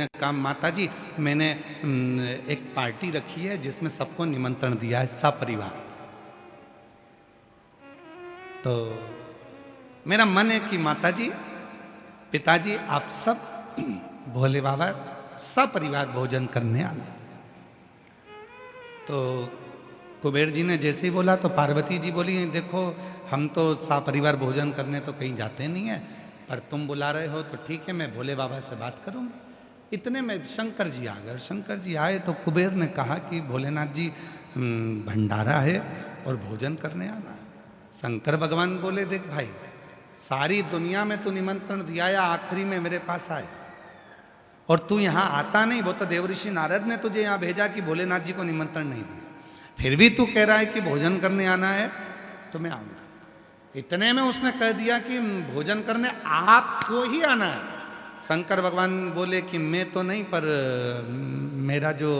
ने कहा माता जी मैंने एक पार्टी रखी है जिसमें सबको निमंत्रण दिया है सपरिवार। तो मेरा मन है कि माता जी पिताजी आप सब भोले बाबा सपरिवार भोजन करने आना। तो कुबेर जी ने जैसे ही बोला तो पार्वती जी बोली देखो हम तो सपरिवार भोजन करने तो कहीं जाते नहीं है, पर तुम बुला रहे हो तो ठीक है, मैं भोले बाबा से बात करूंगी। इतने में शंकर जी आ गए। शंकर जी आए तो कुबेर ने कहा कि भोलेनाथ जी भंडारा है और भोजन करने आना है। शंकर भगवान बोले देख भाई सारी दुनिया में तू निमंत्रण दिया या आखिरी में मेरे पास आया और तू यहां आता नहीं। वो तो देवऋषि नारद ने तुझे यहां भेजा कि भोलेनाथ जी को निमंत्रण नहीं दिया, फिर भी तू कह रहा है कि भोजन करने आना है तो मैं आऊंगा। इतने में उसने कह दिया कि भोजन करने आपको ही आना है। शंकर भगवान बोले कि मैं तो नहीं, पर मेरा जो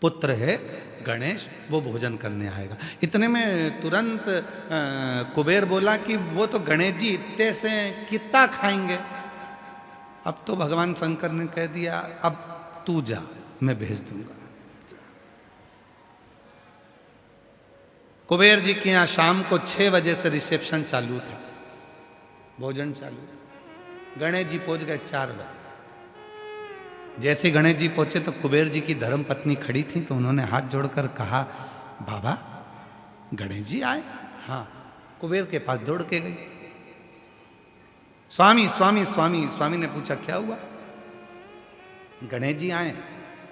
पुत्र है गणेश वो भोजन करने आएगा। इतने में तुरंत कुबेर बोला कि वो तो गणेश जी इतने से कितना खाएंगे। अब तो भगवान शंकर ने कह दिया अब तू जा मैं भेज दूंगा। कुबेर जी के यहां शाम को 6 बजे से रिसेप्शन चालू था, भोजन चालू था। गणेश जी पहुंच गए 4 बजे। जैसे गणेश जी पहुंचे तो कुबेर जी की धर्म पत्नी खड़ी थी, तो उन्होंने हाथ जोड़कर कहा बाबा गणेश जी आए। हाँ। कुबेर के पास दौड़ के गई। स्वामी स्वामी स्वामी। स्वामी ने पूछा क्या हुआ? गणेश जी आए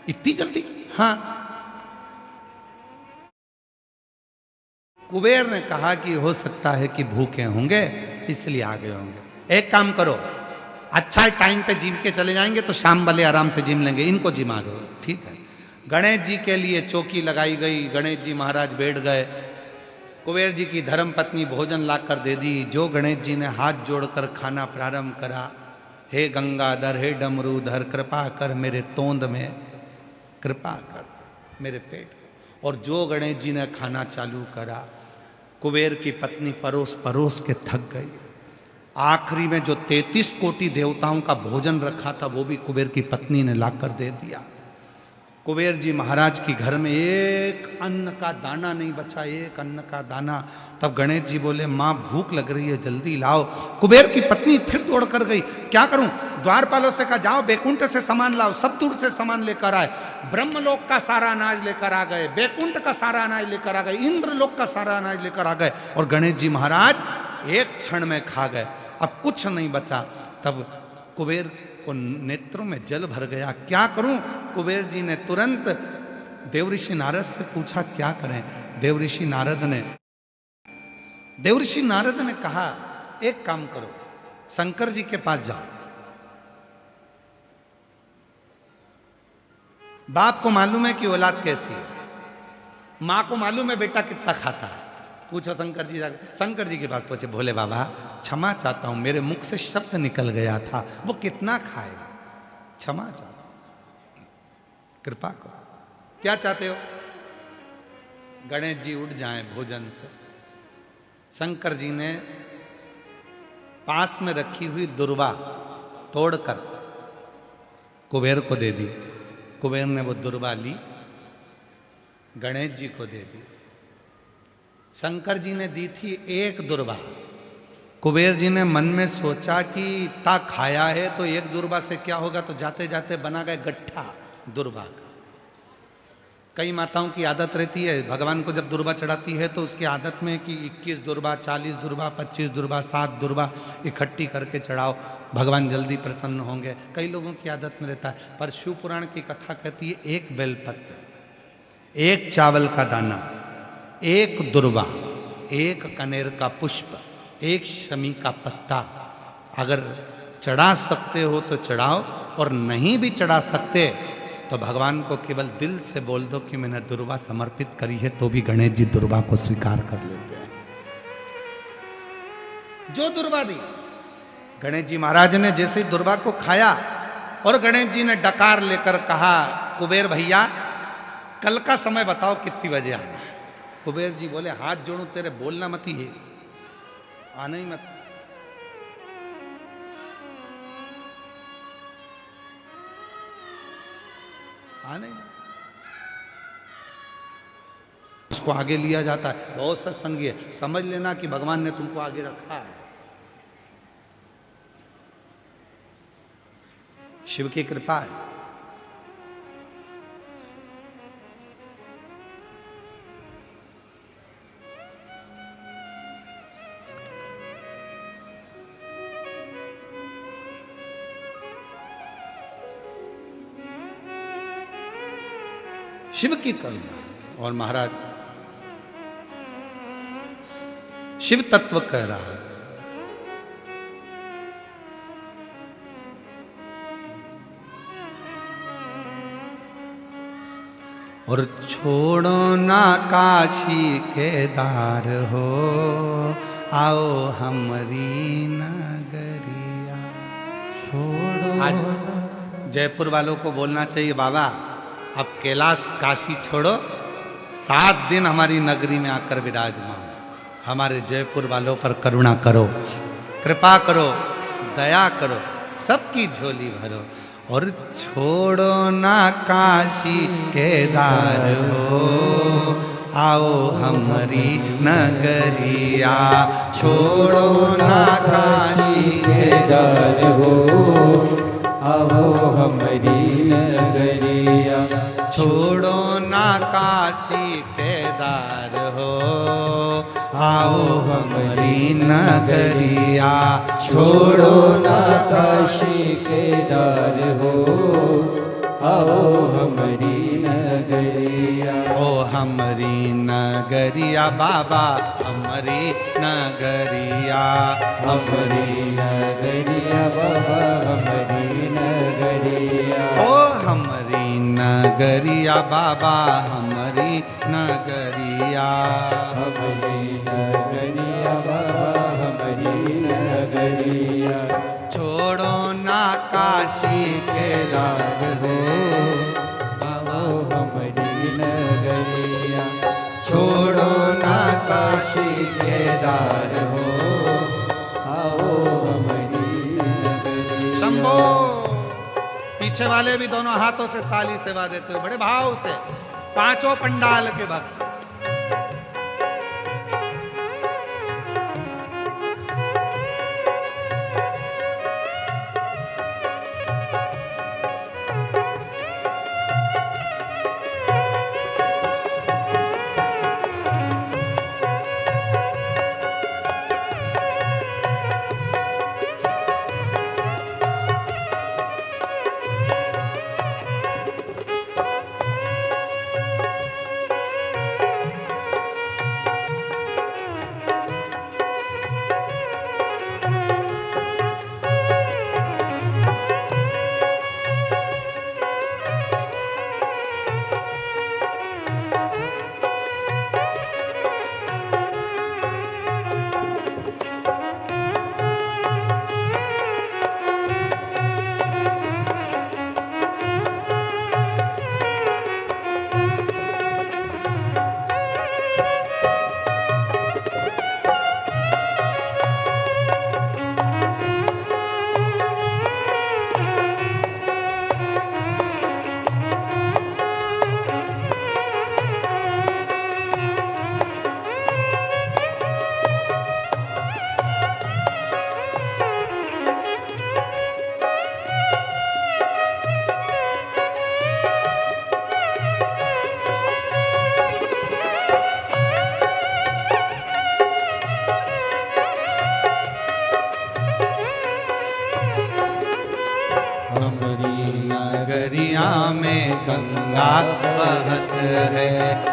इतनी जल्दी? हाँ। कुबेर ने कहा कि हो सकता है कि भूखे होंगे इसलिए आ गए होंगे। एक काम करो अच्छा टाइम पे जिम के चले जाएंगे तो शाम वाले आराम से जिम लेंगे, इनको जिमा दो। ठीक है। गणेश जी के लिए चौकी लगाई गई। गणेश जी महाराज बैठ गए। कुबेर जी की धर्म पत्नी भोजन लाकर दे दी। जो गणेश जी ने हाथ जोड़कर खाना प्रारंभ करा, हे गंगाधर हे डमरूधर कृपा कर मेरे तोंद में, कृपा कर मेरे पेट। और जो गणेश जी ने खाना चालू करा, कुबेर की पत्नी परोस परोस के थक गई। आखिरी में जो 33 कोटि देवताओं का भोजन रखा था वो भी कुबेर की पत्नी ने लाकर दे दिया। कुबेर जी महाराज की घर में एक अन्न का दाना नहीं बचा, एक अन्न का दाना। तब गणेश जी बोले मां भूख लग रही है जल्दी लाओ। कुबेर की पत्नी फिर दौड़ कर गई। क्या करूं? द्वारपालों से कहा जाओ बैकुंठ से सामान लाओ। सब दूर से सामान लेकर आए। ब्रह्मलोक का सारा अनाज लेकर आ गए, बैकुंठ का सारा अनाज लेकर आ गए, इंद्रलोक का सारा अनाज लेकर आ गए और गणेश जी महाराज एक क्षण में खा गए। अब कुछ नहीं बचा। तब कुबेर को नेत्रों में जल भर गया। क्या करूं? कुबेर जी ने तुरंत देवऋषि नारद से पूछा क्या करें। देवऋषि नारद ने कहा एक काम करो शंकर जी के पास जाओ। बाप को मालूम है कि औलाद कैसी है, मां को मालूम है बेटा कितना खाता है। पूछो शंकर जी जाकर। शंकर जी के पास पहुंचे। भोले बाबा क्षमा चाहता हूं मेरे मुख से शब्द निकल गया था, वो कितना खाएगा, क्षमा चाहता हूं, कृपा करो। क्या चाहते हो? गणेश जी उठ जाएं भोजन से। शंकर जी ने पास में रखी हुई दुर्वा तोड़कर कुबेर को दे दी। कुबेर ने वो दुर्वा ली, गणेश जी को दे दी। शंकर जी ने दी थी एक दुर्वा। कुबेर जी ने मन में सोचा कि इतना खाया है तो एक दुर्वा से क्या होगा, तो जाते जाते बना गए गट्ठा दुर्वा का। कई माताओं की आदत रहती है भगवान को जब दुर्वा चढ़ाती है तो उसकी आदत में कि 21 दुर्वा, 40 दुर्वा, 25 दुर्वा, 7 दुर्वा इकट्ठी करके चढ़ाओ, भगवान जल्दी प्रसन्न होंगे। कई लोगों की आदत में रहता है। पर शिव पुराण की कथा कहती है एक बेलपत्र, एक चावल का दाना, एक दुर्वा, एक कनेर का पुष्प, एक शमी का पत्ता अगर चढ़ा सकते हो तो चढ़ाओ, और नहीं भी चढ़ा सकते तो भगवान को केवल दिल से बोल दो कि मैंने दुर्वा समर्पित करी है, तो भी गणेश जी दुर्वा को स्वीकार कर लेते हैं। जो दुर्वा दी गणेश जी महाराज ने जैसे ही दुर्वा को खाया और गणेश जी ने डकार लेकर कहा कुबेर भैया कल का समय बताओ कितनी बजे आना है। कुबेर जी बोले हाथ जोड़ू तेरे, बोलना मत ही, आना ही मत। नहीं उसको आगे लिया जाता है। बहुत सत्संगी है, समझ लेना कि भगवान ने तुमको आगे रखा है। शिव की कृपा है। शिव की करुणा। और महाराज शिव तत्व कह रहा है, और छोड़ो ना काशी केदार हो, आओ हमारी नगरिया। छोड़ो। आज जयपुर वालों को बोलना चाहिए, बाबा अब कैलाश काशी छोड़ो, 7 दिन हमारी नगरी में आकर विराजमान। हमारे जयपुर वालों पर करुणा करो, कृपा करो, दया करो, सबकी झोली भरो। और छोड़ो ना काशी केदार हो, आओ हमारी नगरिया। छोड़ो ना काशी केदार हो, आओ हमारी नगरिया। छोड़ो ना काशी केदार हो, आओ हमारी नगरिया। छोड़ो ना काशी केदार हो, आओ हमारी नगरिया। ओ हमारी नगरिया बाबा, हमारी नगरिया। हमारी नगरिया बाबा, हमारी नगरिया। ओ हमारी नगरिया बाबा, हमारी नगरिया। हमारी नगरिया बाबा, हमारी नगरिया। छोड़ो ना काशी कैलाश हो, आओ हमारी नगरिया। छोड़ो ना काशी केदार हो, आओ हमारी नगरिया। शंभो। पीछे वाले भी दोनों हाथों से ताली सेवा देते हुए बड़े भाव से, 5 पंडाल के भक्त। गंगा बहत है,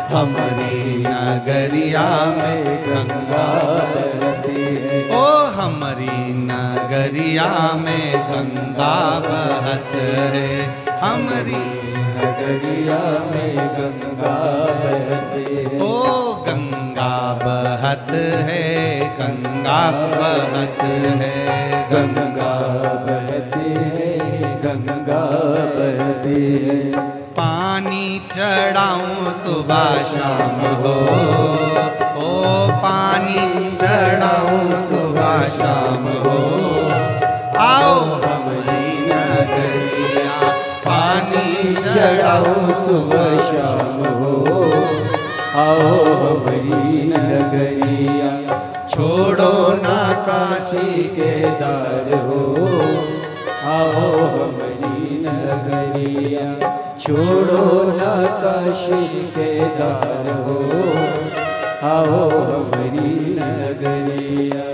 हमारी नगरिया में गंगा बहती है। ओ हमारी नगरिया में गंगा बहत है, हमारी नगरिया में गंगा बहती है। ओ गंगा बहत है, गंगा बहत है, गंगा बहती है, गंगा बहती है। पानी चढ़ाऊं सुबह शाम हो, ओ पानी चढ़ाऊं सुबह शाम हो, आओ हमारी नगरिया। पानी चढ़ाओ सुबह शाम हो, आओ हमारी नगरिया। छोड़ो ना काशी के दार हो, आओ हमारी नगरिया। छोड़ो ना काशी के दार हो, आओ हमारी नगरिया।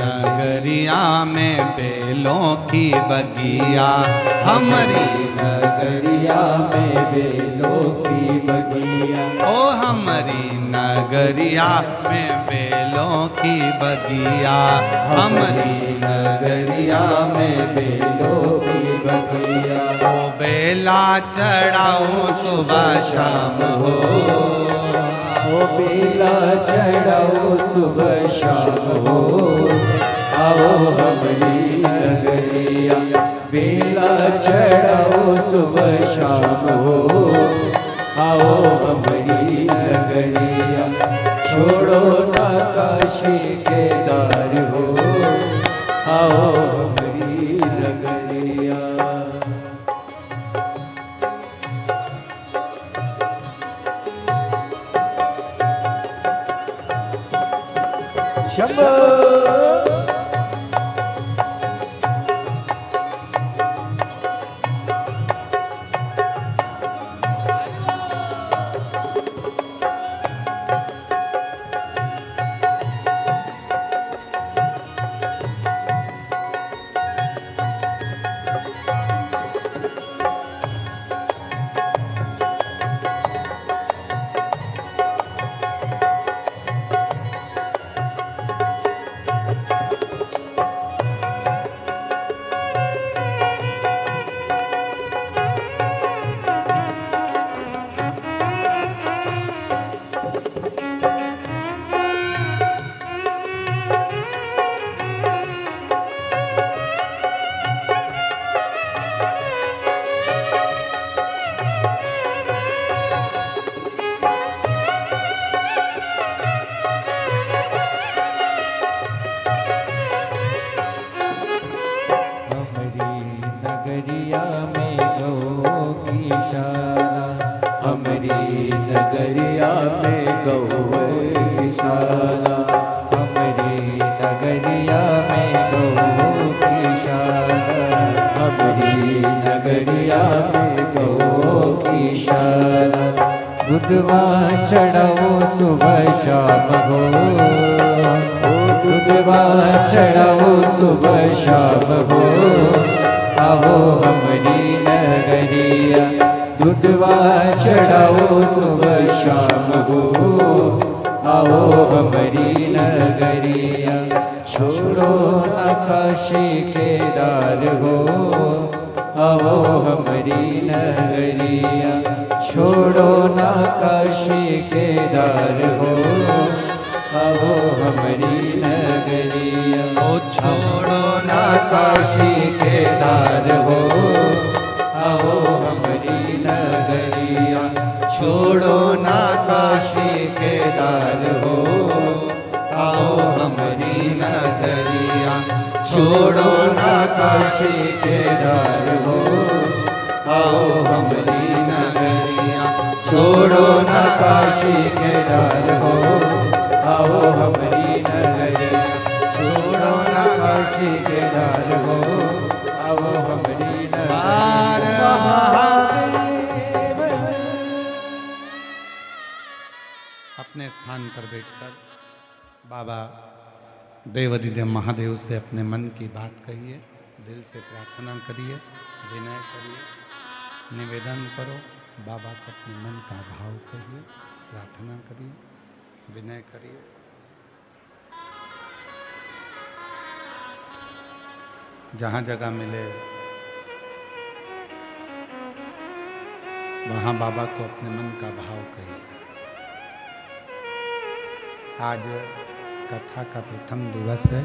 नगरिया में बेलों की बगिया, हमारी नगरिया में बेलों की बगिया। ओ हमारी नगरिया में बेलों की बगिया, हमारी नगरिया में बेलों की बगिया। ओ बेला चढ़ाओ सुबह शाम हो, ओ बेला चढ़ाओ सुबह शाम हो, आओ हमारी नगरिया। बेला चढ़ाओ सुबह शाम हो, आओ हमारी नगरिया। छोड़ो ना काशी के दार हो, आओ हमारी नगरिया। शंभो नगरिया में गौ की शाला, हमारी नगरिया में गौशाला। हमारी नगरिया में गौ की शाला, हमारी नगरिया में गौ की शाला। दूधवा चढ़ाओ सुबह शाम हो, दूधवा चढ़ाओ सुबह शाम हो, आओ हमारी नगरिया। दूधवा चढ़ाओ सुबह शाम हो, आओ हमारी नगरिया। छोड़ो न काशी केदार हो, आओ हमारी नगरिया। छोड़ो न काशी केदार हो, आओ हमारी नगरिया। ओ छोड़ो ना काशी केदार हो, आओ हमारी नगरिया। छोड़ो ना काशी केदार हो, आओ हमारी नगरिया। छोड़ो ना काशी केदार हो, आओ हमारी नगरिया। छोड़ो ना काशी केदार हो, आओ हमारी नगरिया। छोड़ो ना काशी केदार हो, आओ हमारी नगरिया। अपने स्थान पर बैठकर बाबा देवाधिदेव महादेव से अपने मन की बात कहिए, दिल से प्रार्थना करिए, विनय करिए, निवेदन करो। बाबा को अपने मन का भाव कहिए, प्रार्थना करिए, विनय करिए। जहाँ जगह मिले वहाँ बाबा को अपने मन का भाव कहिए। आज कथा का प्रथम दिवस है।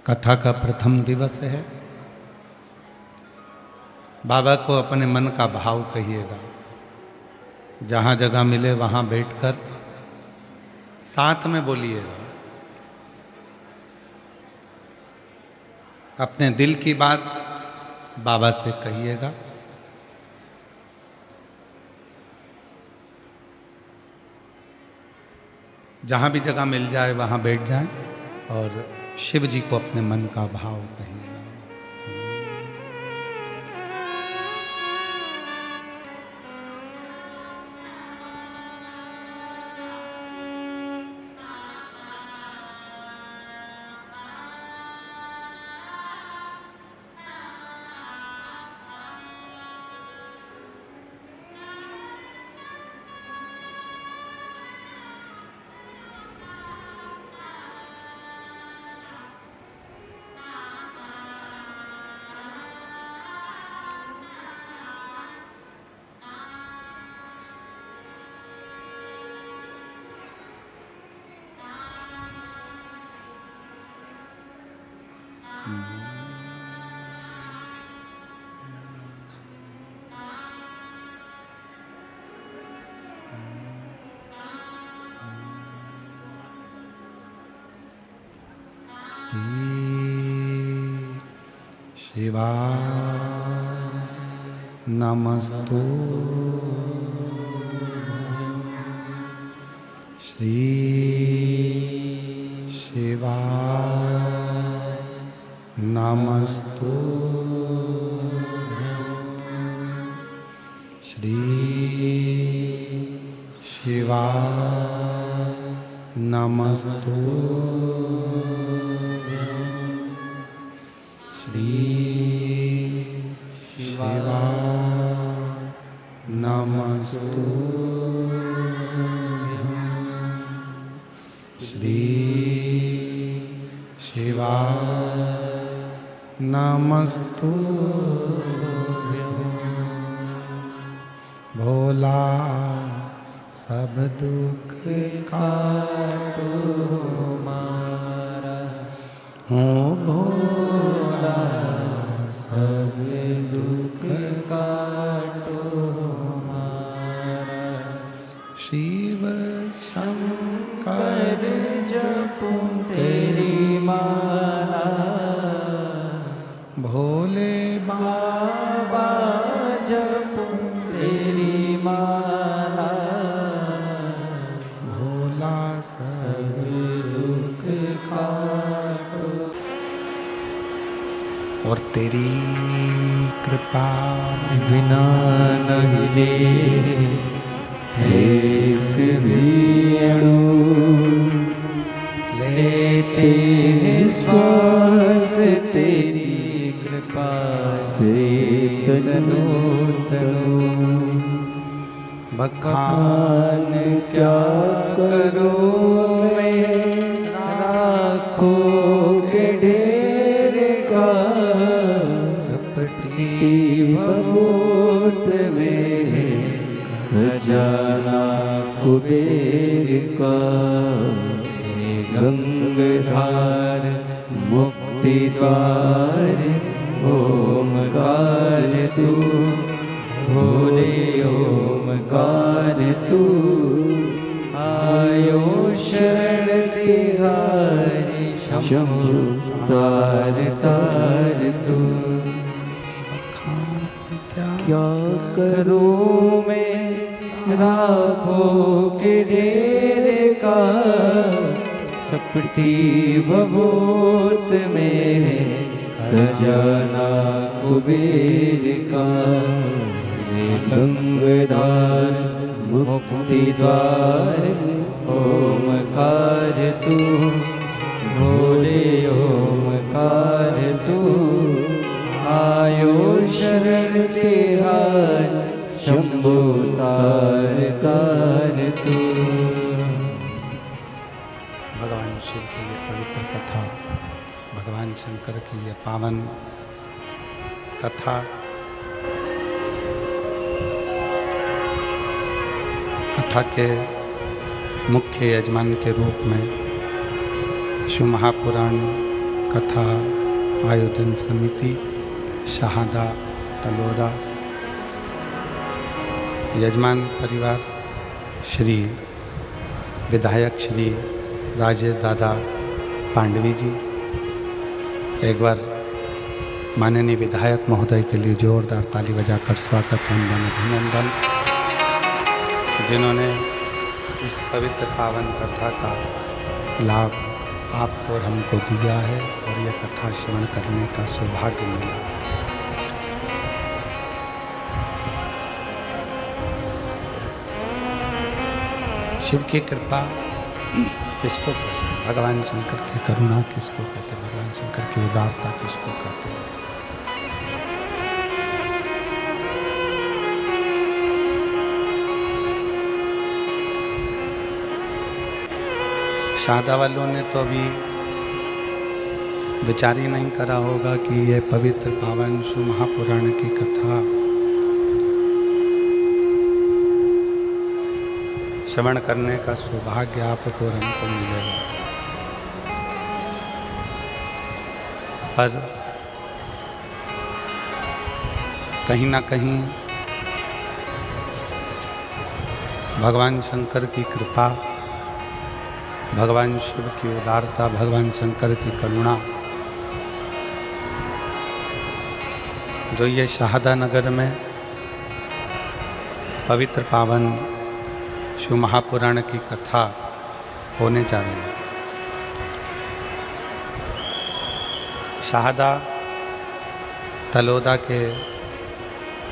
कथा का प्रथम दिवस है। बाबा को अपने मन का भाव कहिएगा। जहाँ जगह मिले वहाँ बैठकर साथ में बोलिएगा। अपने दिल की बात बाबा से कहिएगा। जहाँ भी जगह मिल जाए वहाँ बैठ जाएं और शिव जी को अपने मन का भाव कहिएगा। शिवाय नमस्तु श्री शिवाय नमस्तु श्री शिवाय नमस्तु श्री शिवाय नमस्तु श्री शिवाय नमस्तु भोला सब दुख काटो मारा हूँ भोला सब दुख काटो मारा शिव शंकर जपूं तेरी माला भोले बाबा जपूं तेरी माला भोला सब दुख काटो। और तेरी कृपा बिना नहीं दे एक भी अणु लेते हैं श्वास तेरी कृपा से तनो तनो बखान बखान क्या करूं मैं, राखों के ढेर का, चपटी भभूत में खजाना कुबेर का। हे गंगाधार मुक्ति द्वार ओमकार तू, भोले ओमकार तू, आयो शरण तिहारी शंभु तार तार तू। क्या करूं मैं, राखों के ढेर का, चपटी भभूत में खजाना कुबेर का। हे गंगाधार मुक्ति द्वार ओमकार तू, भोले ओमकार तू, आयो शरण तिहार शंभु तार तार तू। भगवान शिव की ये पवित्र कथा, भगवान शंकर की ये पावन कथा कथा के मुख्य यजमान के रूप में शिव महापुराण कथा आयोजन समिति शहादा तलोदा, यजमान परिवार श्री विधायक श्री राजेश दादा पांडवी जी। एक बार माननीय विधायक महोदय के लिए जोरदार ताली बजाकर स्वागत वंदन अभिनंदन, जिन्होंने इस पवित्र पावन कथा का लाभ आपको और हमको दिया है और यह कथा श्रवण करने का सौभाग्य मिला। शिव की कृपा किसको कहते हैं, भगवान शंकर की करुणा किसको कहते हैं, भगवान शंकर की उदारता किसको कहते हैं। शादा वालों ने तो अभी विचार ही नहीं करा होगा कि यह पवित्र पावन शिव महापुराण की कथा श्रवण करने का सौभाग्य आपको और हमको मिलेगा। पर कहीं ना कहीं भगवान शंकर की कृपा, भगवान शिव की उदारता, भगवान शंकर की करुणा, जो ये शहादा नगर में पवित्र पावन शिव महापुराण की कथा होने जा रही है। शहादा तलोदा के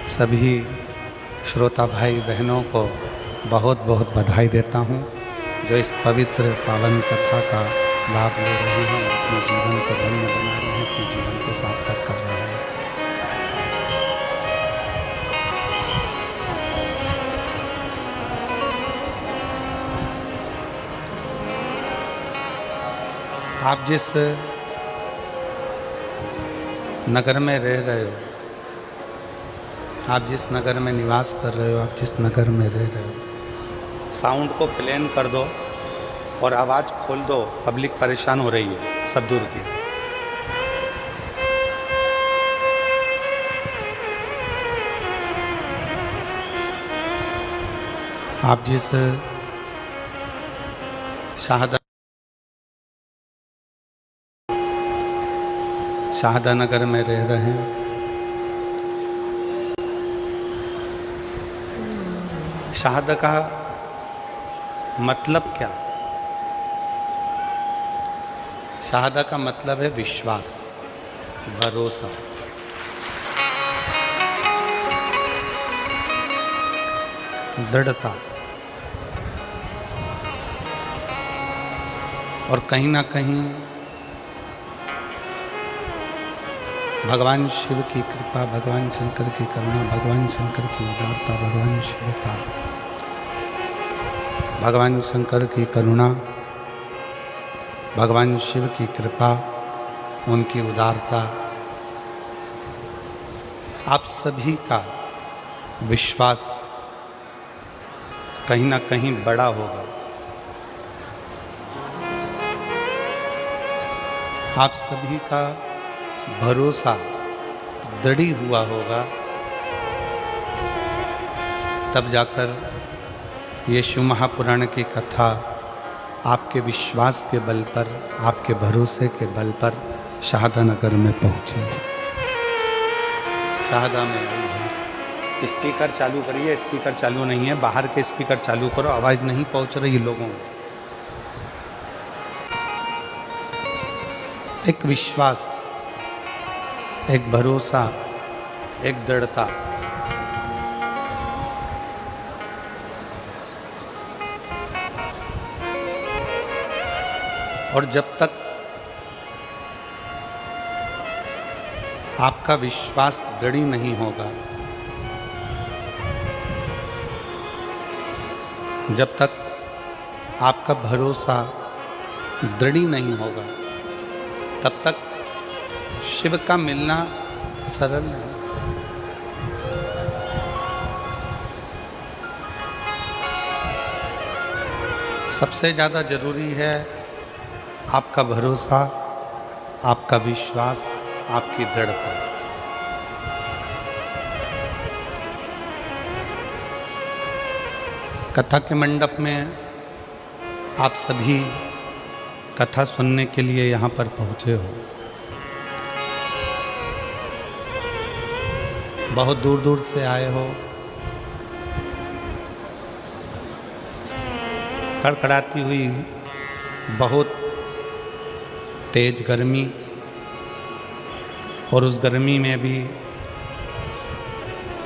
सभी श्रोता भाई बहनों को बहुत बहुत बधाई देता हूँ, जो इस पवित्र पावन कथा का लाभ ले रहे हैं, अपने जीवन को धन्य बना रहे हैं, अपने जीवन को सार्थक कर रहे हैं। आप जिस नगर में रह रहे हो, आप जिस नगर में निवास कर रहे हो, आप जिस नगर में रह रहे हो, साउंड को प्लेन कर दो और आवाज़ खोल दो। पब्लिक परेशान हो रही है, सब दूर की। आप जिस शहादा नगर में रह रहे हैं, शहादा का मतलब क्या? शहादा का मतलब है विश्वास, भरोसा। दृढ़ता। और कहीं ना कहीं भगवान शिव की कृपा, भगवान शंकर की करुणा, भगवान शंकर की उदारता, भगवान शिव का भगवान शंकर की करुणा, भगवान शिव की कृपा, उनकी उदारता, आप सभी का विश्वास कहीं ना कहीं बड़ा होगा। आप सभी का भरोसा दृढ़ हुआ होगा, तब जाकर ये शिव महापुराण की कथा आपके विश्वास के बल पर, आपके भरोसे के बल पर शाहदानगर में पहुंची है। शाहदा में आई है। स्पीकर चालू करिए, स्पीकर चालू नहीं है, बाहर के स्पीकर चालू करो, आवाज नहीं पहुंच रही लोगों में। एक विश्वास, एक भरोसा, एक दृढ़ता, और जब तक आपका विश्वास दृढ़ नहीं होगा, जब तक आपका भरोसा दृढ़ नहीं होगा, तब तक शिव का मिलना सरल नहीं। सबसे ज्यादा जरूरी है आपका भरोसा, आपका विश्वास, आपकी दृढ़ता। कथा के मंडप में आप सभी कथा सुनने के लिए यहाँ पर पहुँचे हो। बहुत दूर दूर से आए हो। कड़कड़ाती हुई बहुत तेज गर्मी, और उस गर्मी में भी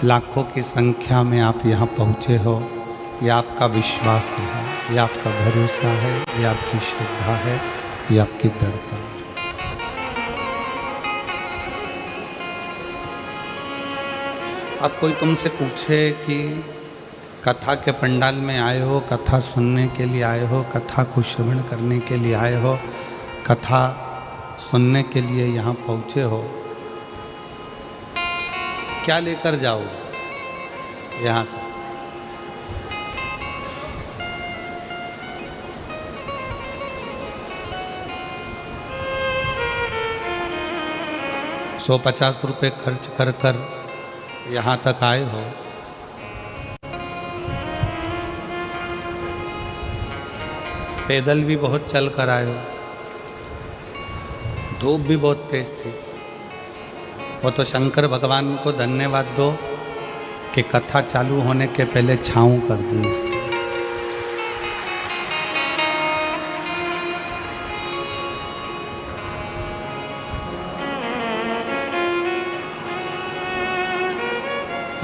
लाखों की संख्या में आप यहाँ पहुँचे हो। ये आपका विश्वास है, ये आपका भरोसा है, ये आपकी श्रद्धा है, ये आपकी दृढ़ता है। अब कोई तुमसे पूछे कि कथा के पंडाल में आए हो, कथा सुनने के लिए आए हो, कथा को श्रवण करने के लिए आए हो, कथा सुनने के लिए यहाँ पहुँचे हो, क्या लेकर जाओगे यहाँ से? ₹150 खर्च कर कर यहाँ तक आए हो। पैदल भी बहुत चल कर आए हो। धूप भी बहुत तेज थी। वो तो शंकर भगवान को धन्यवाद दो कि कथा चालू होने के पहले छाँव कर दी उसने।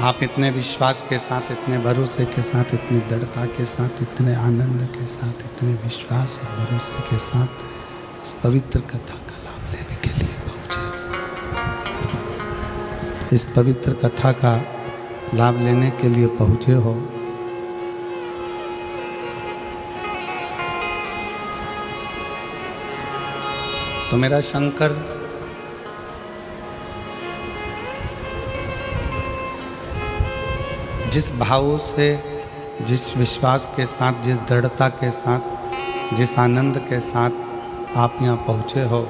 आप इतने विश्वास के साथ, इतने भरोसे के साथ, इतनी दृढ़ता के साथ, इतने आनंद के साथ, इतने विश्वास और भरोसे के साथ इस पवित्र कथा का लाभ लेने के लिए पहुंचे। इस पवित्र कथा का लाभ लेने के लिए पहुंचे हो। तो मेरा शंकर जिस भाव से, जिस विश्वास के साथ, जिस दृढ़ता के साथ, जिस आनंद के साथ आप यहाँ पहुँचे हो,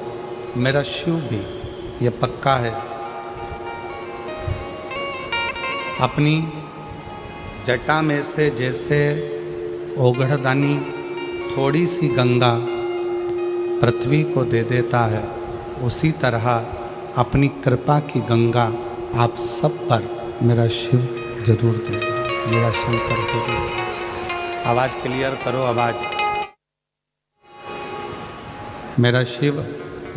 मेरा शिव भी ये पक्का है अपनी जटा में से जैसे ओघड़दानी थोड़ी सी गंगा पृथ्वी को दे देता है, उसी तरह अपनी कृपा की गंगा आप सब पर मेरा शिव जरूर देगा, मेरा शंकर जरूर। आवाज क्लियर करो, आवाज। मेरा शिव,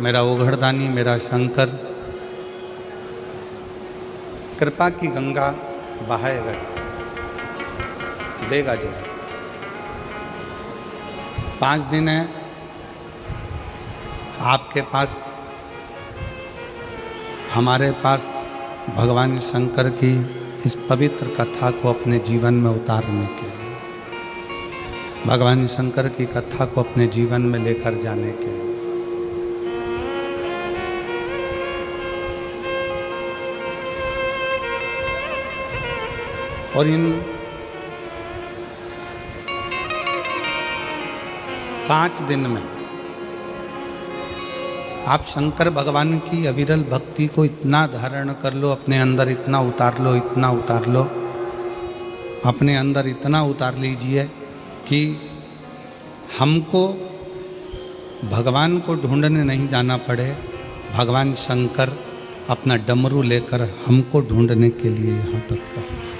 मेरा ओघड़दानी, मेरा शंकर कृपा की गंगा बहाएगा, देगा जरूर। 5 दिन है आपके पास, हमारे पास भगवान शंकर की इस पवित्र कथा को अपने जीवन में उतारने के लिए। भगवान शंकर की कथा को अपने जीवन में लेकर जाने के लिए। और इन 5 दिन में आप शंकर भगवान की अविरल भक्ति को इतना धारण कर लो, अपने अंदर इतना उतार लो, इतना उतार लो, अपने अंदर इतना उतार लीजिए कि हमको भगवान को ढूंढने नहीं जाना पड़े, भगवान शंकर अपना डमरू लेकर हमको ढूंढने के लिए यहाँ तक पहुँचे।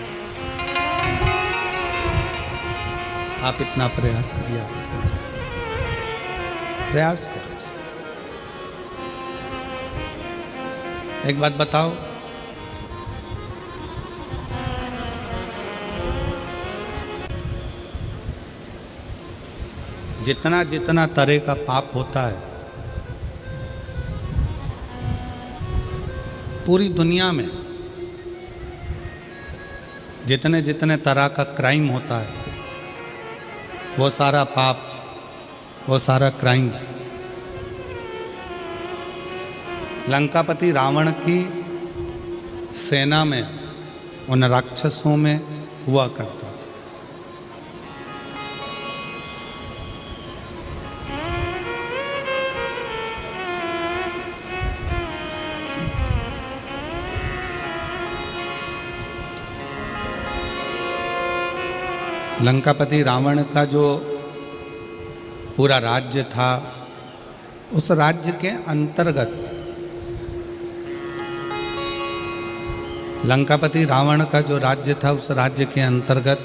आप इतना प्रयास करिए, आप प्रयास करो। एक बात बताओ, जितना जितना तरह का पाप होता है पूरी दुनिया में, जितने जितने तरह का क्राइम होता है, वो सारा पाप, वो सारा क्राइम लंकापति रावण की सेना में, उन राक्षसों में हुआ करता था। लंकापति रावण का जो पूरा राज्य था, उस राज्य के अंतर्गत लंकापति रावण का जो राज्य था, उस राज्य के अंतर्गत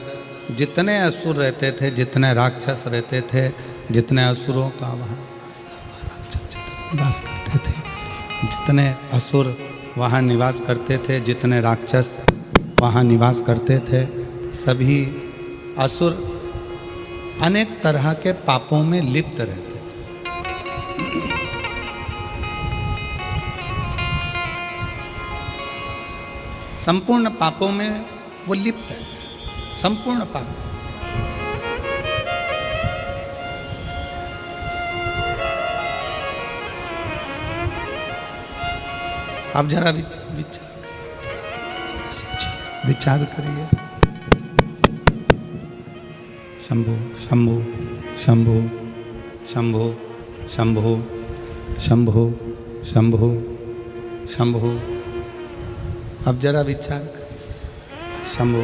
जितने असुर रहते थे, जितने राक्षस रहते थे, जितने असुरों का वहाँ निवास था, वह राक्षस निवास करते थे, जितने असुर वहाँ निवास करते थे, जितने राक्षस वहाँ निवास करते थे, सभी असुर अनेक तरह के पापों में लिप्त रहते थे। संपूर्ण पापों में वो लिप्त है, संपूर्ण पाप। आप जरा विचार करिए, विचार करिए। शंभो शंभो शंभो शंभो शंभो शंभो शंभो शंभो। अब जरा विचार करिए। शंभो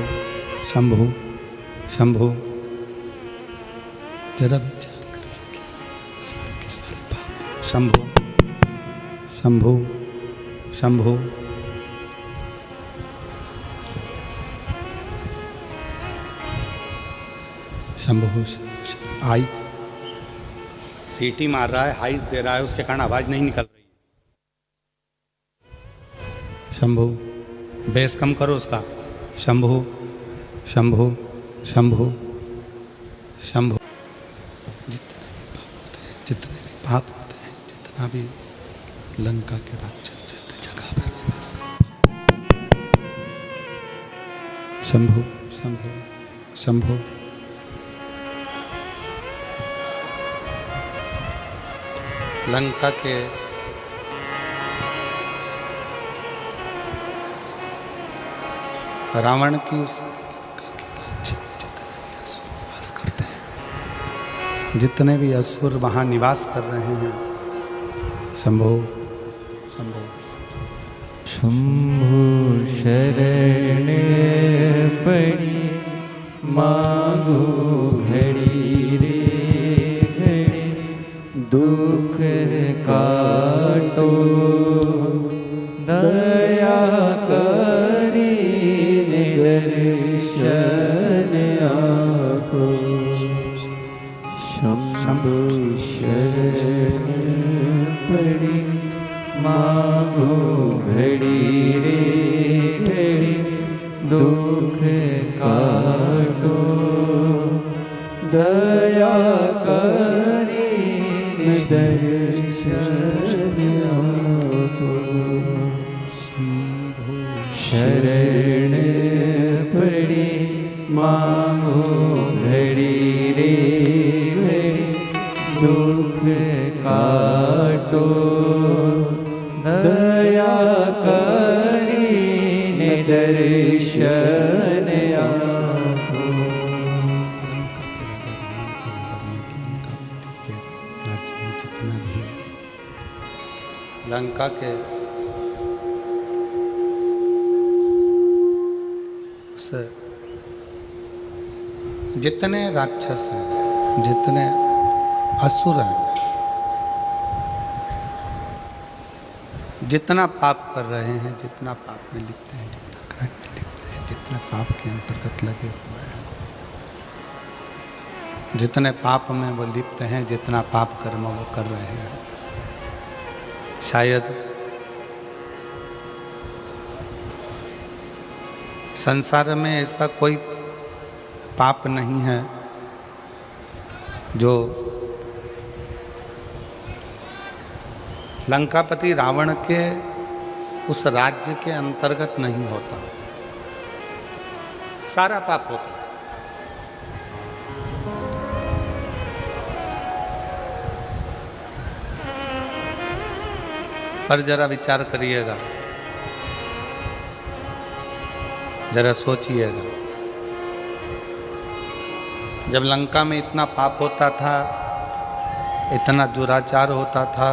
शंभो शंभो, जरा विचार करिए कि सारे के सारे पाप। शंभो शंभो शंभो। शंभो शंभो। आई सीटी मार रहा है, हाइस दे रहा है, उसके कारण आवाज नहीं निकल रही है। शंभो, बेस कम करो उसका। शंभो शंभो शंभो शंभो। जितने भी पाप होते हैं, जितना भी लंका के राक्षस जितने जगह पर निवास करते, शंभो शंभो शंभो। लंका के रावण की उस लंका के राज्य में जितने भी असुर निवास करते हैं, जितने भी असुर वहां निवास कर रहे हैं, शंभो शंभो शंभो शरण पड़ी मांगो घड़ी रे घड़ी, दुख काटो दया करी दर्शन आपको। शंभो शरण पड़ी मांगो घड़ी रे घड़ी, दुख काटो दया करी दर्शन आपको। शरण पड़ी मांगो घड़ी रे काटो दया करीने दर्शन आपो। लंका के उस जितने राक्षस हैं, जितने असुर हैं, जितना पाप कर रहे हैं, जितना पाप में लिप्त हैं, जितना क्राइम में लिप्त हैं, जितने पाप के अंतर्गत लगे हुए हैं, जितने पाप में वो लिप्त हैं, जितना पाप कर्म वो कर रहे हैं, शायद संसार में ऐसा कोई पाप नहीं है जो लंकापति रावण के उस राज्य के अंतर्गत नहीं होता। सारा पाप होता। पर जरा विचार करिएगा, जरा सोचिएगा, जब लंका में इतना पाप होता था, इतना दुराचार होता था,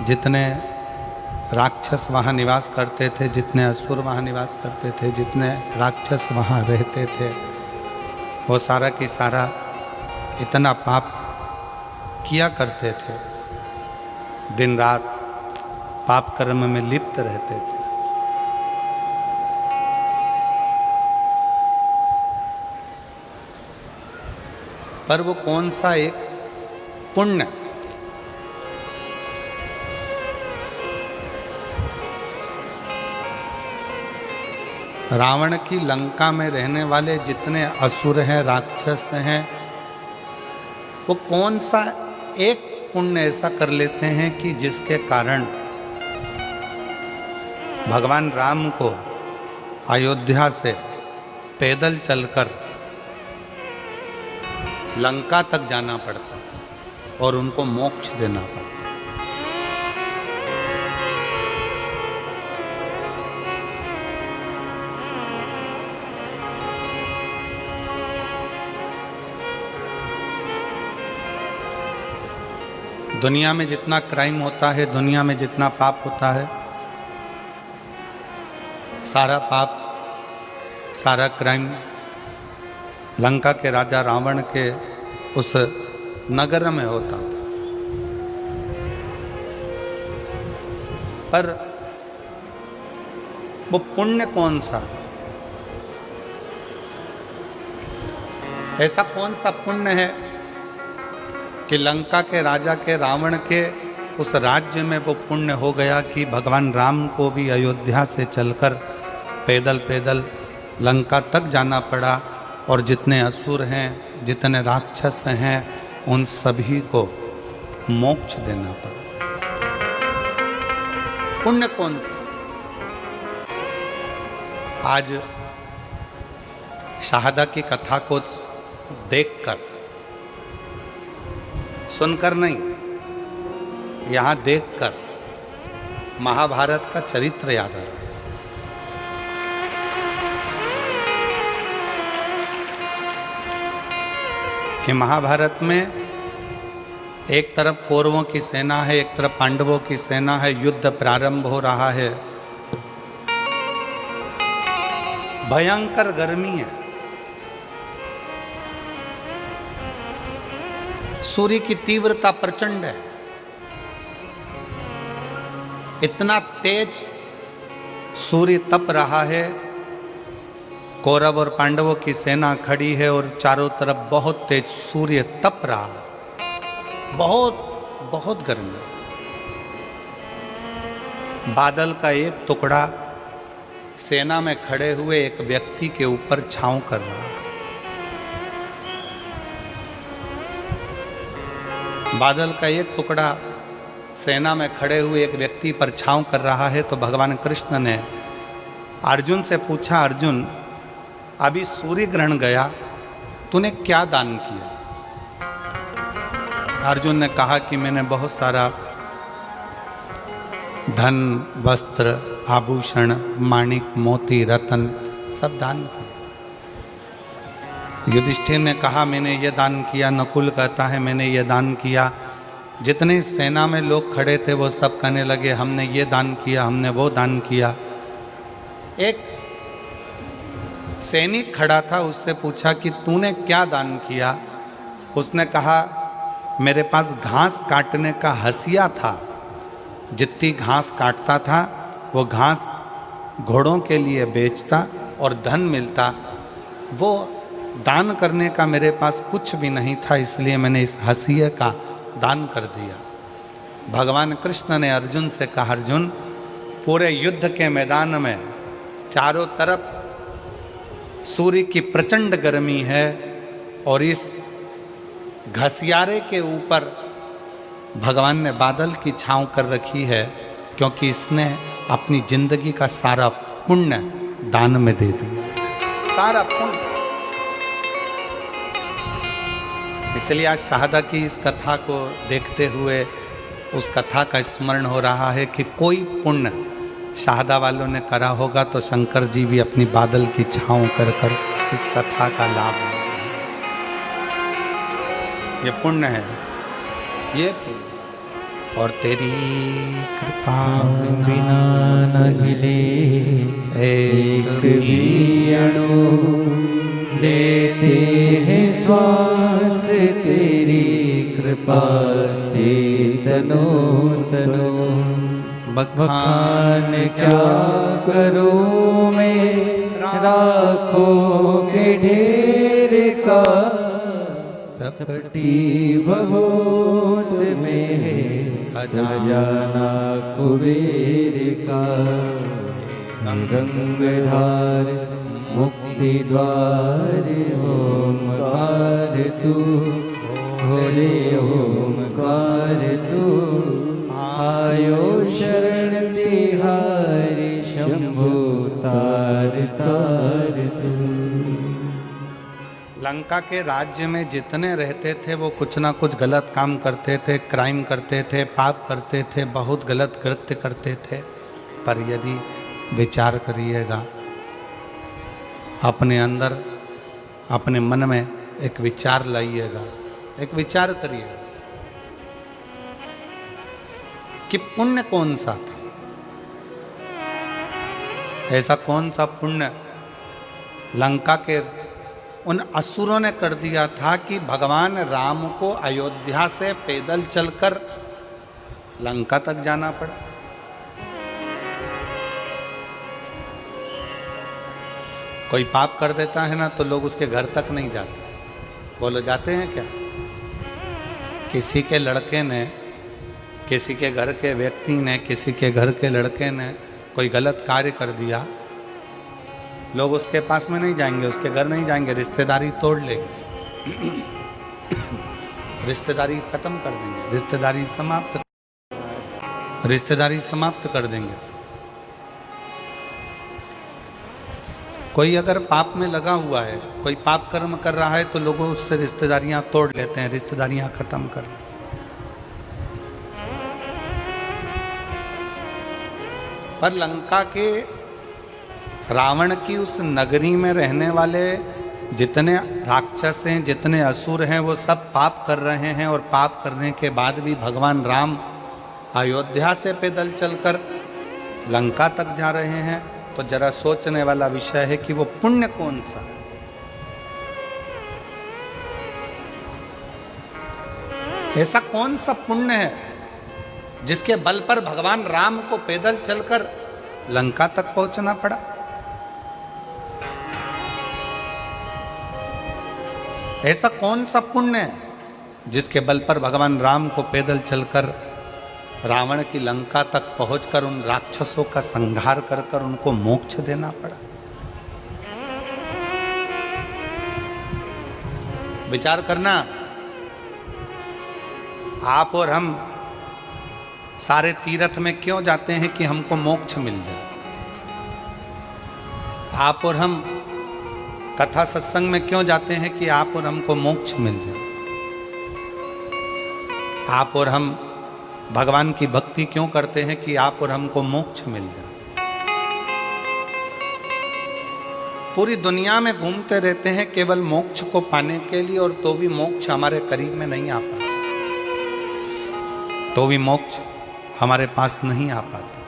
जितने राक्षस वहाँ निवास करते थे, जितने असुर वहाँ निवास करते थे, जितने राक्षस वहाँ रहते थे, वो सारा की सारा इतना पाप किया करते थे, दिन रात पाप कर्म में लिप्त रहते थे। पर वो कौन सा एक पुण्य, रावण की लंका में रहने वाले जितने असुर हैं, राक्षस हैं, वो कौन सा एक पुण्य ऐसा कर लेते हैं कि जिसके कारण भगवान राम को अयोध्या से पैदल चलकर लंका तक जाना पड़ता और उनको मोक्ष देना पड़ता। दुनिया में जितना क्राइम होता है, दुनिया में जितना पाप होता है, सारा पाप, सारा क्राइम लंका के राजा रावण के उस नगर में होता था। पर वो पुण्य कौन सा, ऐसा कौन सा पुण्य है कि लंका के राजा के रावण के उस राज्य में वो पुण्य हो गया कि भगवान राम को भी अयोध्या से चलकर पैदल पैदल लंका तक जाना पड़ा और जितने असुर हैं, जितने राक्षस हैं, उन सभी को मोक्ष देना पड़ा। पुण्य कौन सा? आज शहादा की कथा को देखकर, सुनकर नहीं, यहां देखकर महाभारत का चरित्र याद आ रहा है। कि महाभारत में एक तरफ कौरवों की सेना है, एक तरफ पांडवों की सेना है, युद्ध प्रारंभ हो रहा है, भयंकर गर्मी है, सूर्य की तीव्रता प्रचंड है, इतना तेज सूर्य तप रहा है, कौरव और पांडवों की सेना खड़ी है और चारों तरफ बहुत तेज सूर्य तप रहा है, बहुत बहुत गर्मी। बादल का एक टुकड़ा सेना में खड़े हुए एक व्यक्ति के ऊपर छांव कर रहा है। बादल का एक टुकड़ा सेना में खड़े हुए एक व्यक्ति पर छांव कर रहा है तो भगवान कृष्ण ने अर्जुन से पूछा, अर्जुन अभी सूर्य ग्रहण गया, तूने क्या दान किया? अर्जुन ने कहा कि मैंने बहुत सारा धन, वस्त्र, आभूषण, माणिक, मोती, रतन सब दान किए। युधिष्ठिर ने कहा मैंने ये दान किया। नकुल कहता है मैंने ये दान किया। जितने सेना में लोग खड़े थे वो सब कहने लगे हमने ये दान किया, हमने वो दान किया। एक सैनिक खड़ा था, उससे पूछा कि तूने क्या दान किया? उसने कहा मेरे पास घास काटने का हसिया था, जितनी घास काटता था वो घास घोड़ों के लिए बेचता और धन मिलता। वो दान करने का मेरे पास कुछ भी नहीं था, इसलिए मैंने इस हसिये का दान कर दिया। भगवान कृष्ण ने अर्जुन से कहा अर्जुन, पूरे युद्ध के मैदान में चारों तरफ सूर्य की प्रचंड गर्मी है और इस घसियारे के ऊपर भगवान ने बादल की छांव कर रखी है, क्योंकि इसने अपनी जिंदगी का सारा पुण्य दान में दे दिया, सारा पुण्य। इसलिए आज शहादा की इस कथा को देखते हुए उस कथा का स्मरण हो रहा है कि कोई पुण्य शहादा वालों ने करा होगा तो शंकर जी भी अपनी बादल की छांव कर कर इस कथा का लाभ ले रहे हैं। ये पुण्य है, ये पुण्य। और तेरी कृपा बिना न हिले एक भी अणु, लेते हैं श्वास तेरी कृपा से तनो तनो। बखान क्या करूं मैं राखों के ढेर का, चपटी बहुत में है खजाना कुबेर का। गंगाधार मुक्ति द्वार ओमकार तू, भोले ओमकार तू। आयो शरण तिहारी शंभु तार तार तू। लंका के राज्य में जितने रहते थे वो कुछ ना कुछ गलत काम करते थे, क्राइम करते थे, पाप करते थे, बहुत गलत कृत्य करते थे। पर यदि विचार करिएगा, अपने अंदर अपने मन में एक विचार लाइएगा, एक विचार करिएगा कि पुण्य कौन सा था। ऐसा कौन सा पुण्य लंका के उन असुरों ने कर दिया था कि भगवान राम को अयोध्या से पैदल चलकर लंका तक जाना पड़ा। कोई पाप कर देता है ना तो लोग उसके घर तक नहीं जाते। बोलो जाते हैं क्या? किसी के लड़के ने, किसी के घर के व्यक्ति ने, किसी के घर के लड़के ने कोई गलत कार्य कर दिया, लोग उसके पास में नहीं जाएंगे, उसके घर नहीं जाएंगे, रिश्तेदारी तोड़ लेंगे, रिश्तेदारी खत्म कर देंगे, रिश्तेदारी समाप्त कर देंगे। कोई अगर पाप में लगा हुआ है, कोई पाप कर्म कर रहा है तो लोगों उससे रिश्तेदारियां तोड़ लेते हैं, रिश्तेदारियां खत्म कर लेते हैं। पर लंका के रावण की उस नगरी में रहने वाले जितने राक्षस हैं, जितने असुर हैं, वो सब पाप कर रहे हैं और पाप करने के बाद भी भगवान राम अयोध्या से पैदल चलकर लंका तक जा रहे हैं। तो जरा सोचने वाला विषय है कि वो पुण्य कौन सा है। ऐसा कौन सा पुण्य है जिसके बल पर भगवान राम को पैदल चलकर लंका तक पहुंचना पड़ा? ऐसा कौन सा पुण्य है जिसके बल पर भगवान राम को पैदल चलकर रावण की लंका तक पहुंचकर उन राक्षसों का संहार कर कर उनको मोक्ष देना पड़ा? विचार करना। आप और हम सारे तीर्थ में क्यों जाते हैं कि हमको मोक्ष मिल जाए? आप और हम कथा सत्संग में क्यों जाते हैं कि आप और हमको मोक्ष मिल जाए? आप और हम भगवान की भक्ति क्यों करते हैं कि आप और हमको मोक्ष मिल जाए। पूरी दुनिया में घूमते रहते हैं केवल मोक्ष को पाने के लिए, और तो भी मोक्ष हमारे करीब में नहीं आ पाता, तो भी मोक्ष हमारे पास नहीं आ पाता।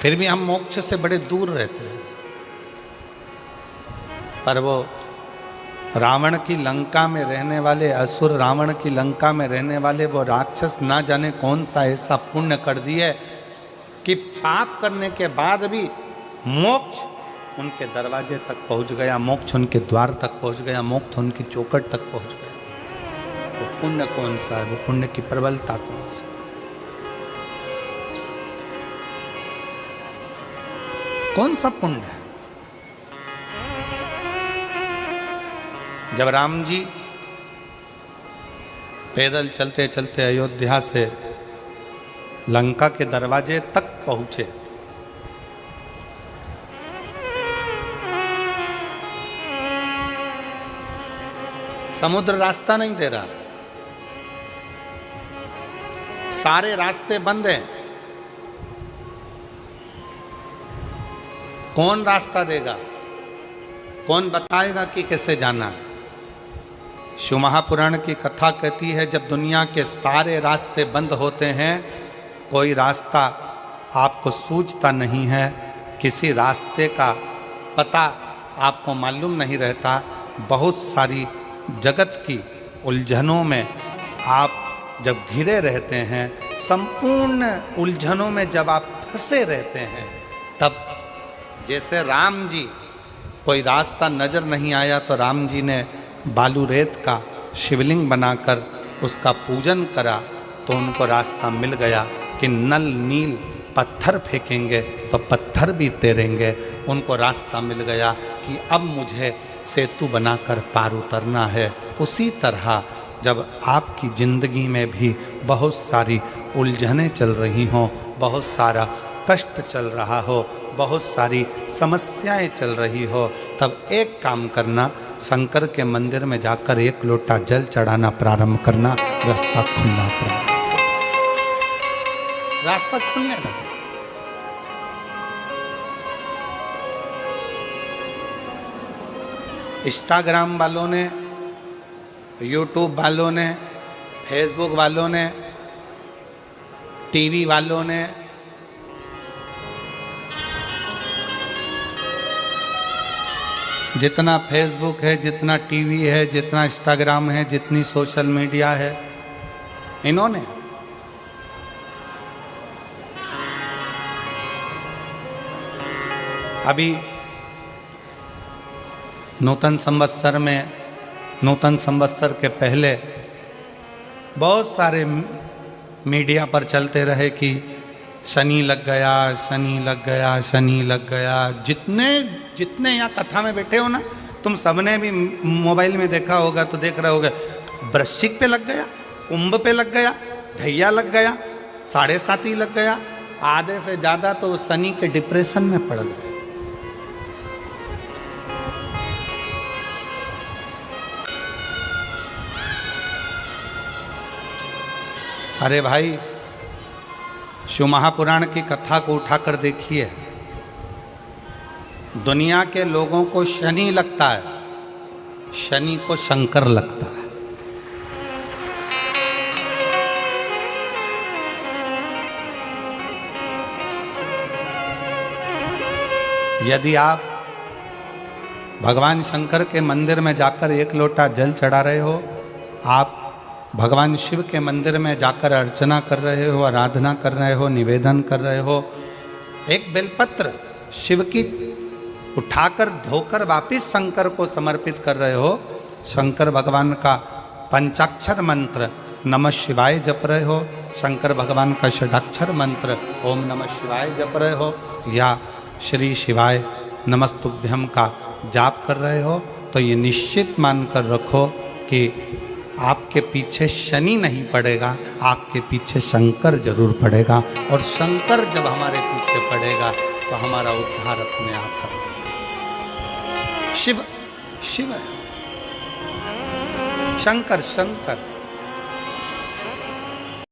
फिर भी हम मोक्ष से बड़े दूर रहते हैं। पर वो रावण की लंका में रहने वाले असुर, रावण की लंका में रहने वाले वो राक्षस ना जाने कौन सा ऐसा पुण्य कर दिए कि पाप करने के बाद भी मोक्ष उनके दरवाजे तक पहुंच गया, मोक्ष उनके द्वार तक पहुंच गया, मोक्ष उनकी चौखट तक पहुंच गया। वो पुण्य कौन सा है, वो पुण्य की प्रबलता कौन सी? कौन सा पुण्य है? जब राम जी पैदल चलते चलते अयोध्या से लंका के दरवाजे तक पहुंचे, समुद्र रास्ता नहीं दे रहा, सारे रास्ते बंद हैं। कौन रास्ता देगा? कौन बताएगा कि कैसे जाना है? शिव महापुराण की कथा कहती है जब दुनिया के सारे रास्ते बंद होते हैं, कोई रास्ता आपको सूझता नहीं है, किसी रास्ते का पता आपको मालूम नहीं रहता, बहुत सारी जगत की उलझनों में आप जब घिरे रहते हैं, संपूर्ण उलझनों में जब आप फंसे रहते हैं, तब जैसे राम जी कोई रास्ता नजर नहीं आया तो राम जी ने बालू रेत का शिवलिंग बनाकर उसका पूजन करा, तो उनको रास्ता मिल गया कि नल नील पत्थर फेंकेंगे तो पत्थर भी तैरेंगे। उनको रास्ता मिल गया कि अब मुझे सेतु बनाकर पार उतरना है। उसी तरह जब आपकी जिंदगी में भी बहुत सारी उलझनें चल रही हों, बहुत सारा कष्ट चल रहा हो, बहुत सारी समस्याएं चल रही हो, तब एक काम करना, शंकर के मंदिर में जाकर एक लोटा जल चढ़ाना प्रारंभ करना, रास्ता खुलना प्रारंभ, रास्ता खुलने लगा। इंस्टाग्राम वालों ने, यूट्यूब वालों ने, फेसबुक वालों ने, टीवी वालों ने, जितना फेसबुक है, जितना टीवी है, जितना इंस्टाग्राम है, जितनी सोशल मीडिया है, इन्होंने अभी नूतन संवत्सर में, नूतन संवत्सर के पहले बहुत सारे मीडिया पर चलते रहे कि शनि लग गया, शनि लग गया, शनि लग गया। जितने जितने यहाँ कथा में बैठे हो ना, तुम सबने भी मोबाइल में देखा होगा, तो देख रहे होगे, वृश्चिक पे लग गया, कुंभ पे लग गया, ढैया लग गया, 7.5 लग गया, आधे से ज्यादा तो शनि के डिप्रेशन में पड़ गए। अरे भाई, शिव महापुराण की कथा को उठाकर देखिए, दुनिया के लोगों को शनि लगता है, शनि को शंकर लगता है। यदि आप भगवान शंकर के मंदिर में जाकर एक लोटा जल चढ़ा रहे हो, आप भगवान शिव के मंदिर में जाकर अर्चना कर रहे हो, आराधना कर रहे हो, निवेदन कर रहे हो, एक बेलपत्र शिव की उठाकर धोकर वापिस शंकर को समर्पित कर रहे हो, शंकर भगवान का पंचाक्षर मंत्र नमः शिवाय जप रहे हो, शंकर भगवान का षडाक्षर मंत्र ओम नमः शिवाय जप रहे हो, या श्री शिवाय नमस्तुभ्यम का जाप कर रहे हो, तो ये निश्चित मानकर रखो कि आपके पीछे शनि नहीं पड़ेगा, आपके पीछे शंकर जरूर पड़ेगा। और शंकर जब हमारे पीछे पड़ेगा तो हमारा उद्धार अपने आप होगा। शिव शिव है। शंकर शंकर